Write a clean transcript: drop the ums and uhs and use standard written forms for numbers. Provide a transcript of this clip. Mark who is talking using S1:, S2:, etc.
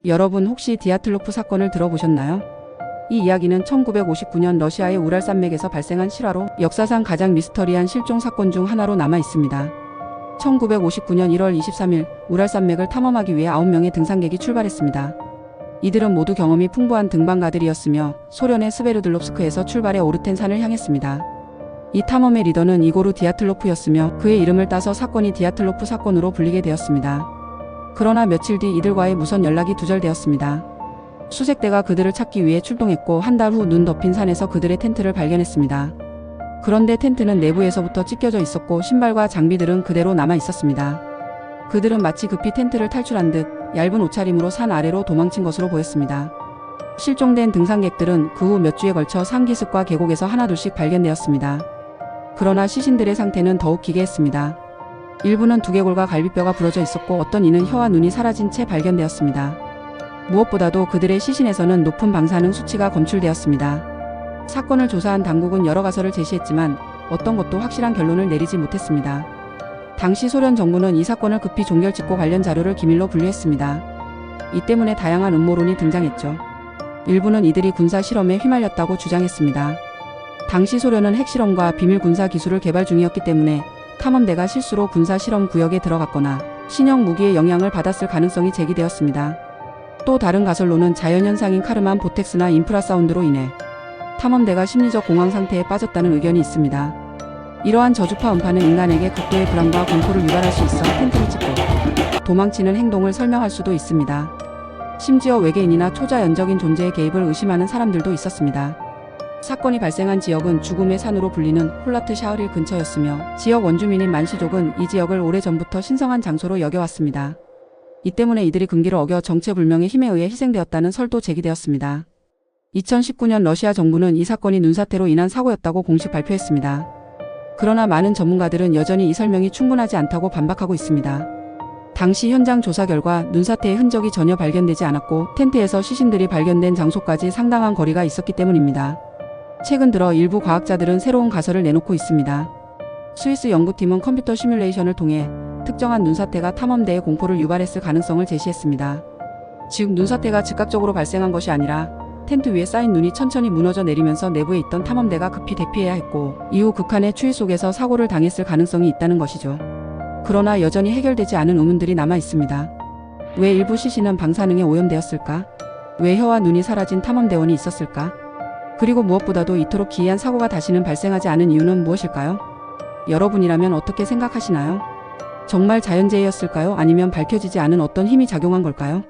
S1: 여러분 혹시 디아틀로프 사건을 들어보셨나요? 이 이야기는 1959년 러시아의 우랄 산맥에서 발생한 실화로 역사상 가장 미스터리한 실종 사건 중 하나로 남아 있습니다. 1959년 1월 23일 우랄 산맥을 탐험하기 위해 9명의 등산객이 출발했습니다. 이들은 모두 경험이 풍부한 등반가들이었으며 소련의 스베르들롭스크에서 출발해 오르텐 산을 향했습니다. 이 탐험의 리더는 이고르 디아틀로프였으며 그의 이름을 따서 사건이 디아틀로프 사건으로 불리게 되었습니다. 그러나 며칠 뒤 이들과의 무선 연락이 두절되었습니다. 수색대가 그들을 찾기 위해 출동했고 한 달 후 눈 덮인 산에서 그들의 텐트를 발견했습니다. 그런데 텐트는 내부에서부터 찢겨져 있었고 신발과 장비들은 그대로 남아 있었습니다. 그들은 마치 급히 텐트를 탈출한 듯 얇은 옷차림으로 산 아래로 도망친 것으로 보였습니다. 실종된 등산객들은 그 후 몇 주에 걸쳐 산기슭과 계곡에서 하나둘씩 발견되었습니다. 그러나 시신들의 상태는 더욱 기괴했습니다. 일부는 두개골과 갈비뼈가 부러져 있었고 어떤 이는 혀와 눈이 사라진 채 발견되었습니다. 무엇보다도 그들의 시신에서는 높은 방사능 수치가 검출되었습니다. 사건을 조사한 당국은 여러 가설을 제시했지만 어떤 것도 확실한 결론을 내리지 못했습니다. 당시 소련 정부는 이 사건을 급히 종결짓고 관련 자료를 기밀로 분류했습니다. 이 때문에 다양한 음모론이 등장했죠. 일부는 이들이 군사 실험에 휘말렸다고 주장했습니다. 당시 소련은 핵실험과 비밀 군사 기술을 개발 중이었기 때문에 탐험대가 실수로 군사 실험 구역에 들어갔거나 신형 무기의 영향을 받았을 가능성이 제기되었습니다. 또 다른 가설로는 자연현상인 카르만 보텍스나 인프라사운드로 인해 탐험대가 심리적 공황 상태에 빠졌다는 의견이 있습니다. 이러한 저주파 음파는 인간에게 극도의 불안과 공포를 유발할 수 있어 텐트를 찢고 도망치는 행동을 설명할 수도 있습니다. 심지어 외계인이나 초자연적인 존재의 개입을 의심하는 사람들도 있었습니다. 사건이 발생한 지역은 죽음의 산으로 불리는 홀라트 샤흐릴 근처였으며 지역 원주민인 만시족은 이 지역을 오래전부터 신성한 장소로 여겨왔습니다. 이 때문에 이들이 금기를 어겨 정체불명의 힘에 의해 희생되었다는 설도 제기되었습니다. 2019년 러시아 정부는 이 사건이 눈사태로 인한 사고였다고 공식 발표했습니다. 그러나 많은 전문가들은 여전히 이 설명이 충분하지 않다고 반박하고 있습니다. 당시 현장 조사 결과 눈사태의 흔적이 전혀 발견되지 않았고 텐트에서 시신들이 발견된 장소까지 상당한 거리가 있었기 때문입니다. 최근 들어 일부 과학자들은 새로운 가설을 내놓고 있습니다. 스위스 연구팀은 컴퓨터 시뮬레이션을 통해 특정한 눈사태가 탐험대에 공포를 유발했을 가능성을 제시했습니다. 즉 눈사태가 즉각적으로 발생한 것이 아니라 텐트 위에 쌓인 눈이 천천히 무너져 내리면서 내부에 있던 탐험대가 급히 대피해야 했고 이후 극한의 추위 속에서 사고를 당했을 가능성이 있다는 것이죠. 그러나 여전히 해결되지 않은 의문들이 남아 있습니다. 왜 일부 시신은 방사능에 오염되었을까? 왜 혀와 눈이 사라진 탐험대원이 있었을까? 그리고 무엇보다도 이토록 기이한 사고가 다시는 발생하지 않은 이유는 무엇일까요? 여러분이라면 어떻게 생각하시나요? 정말 자연재해였을까요? 아니면 밝혀지지 않은 어떤 힘이 작용한 걸까요?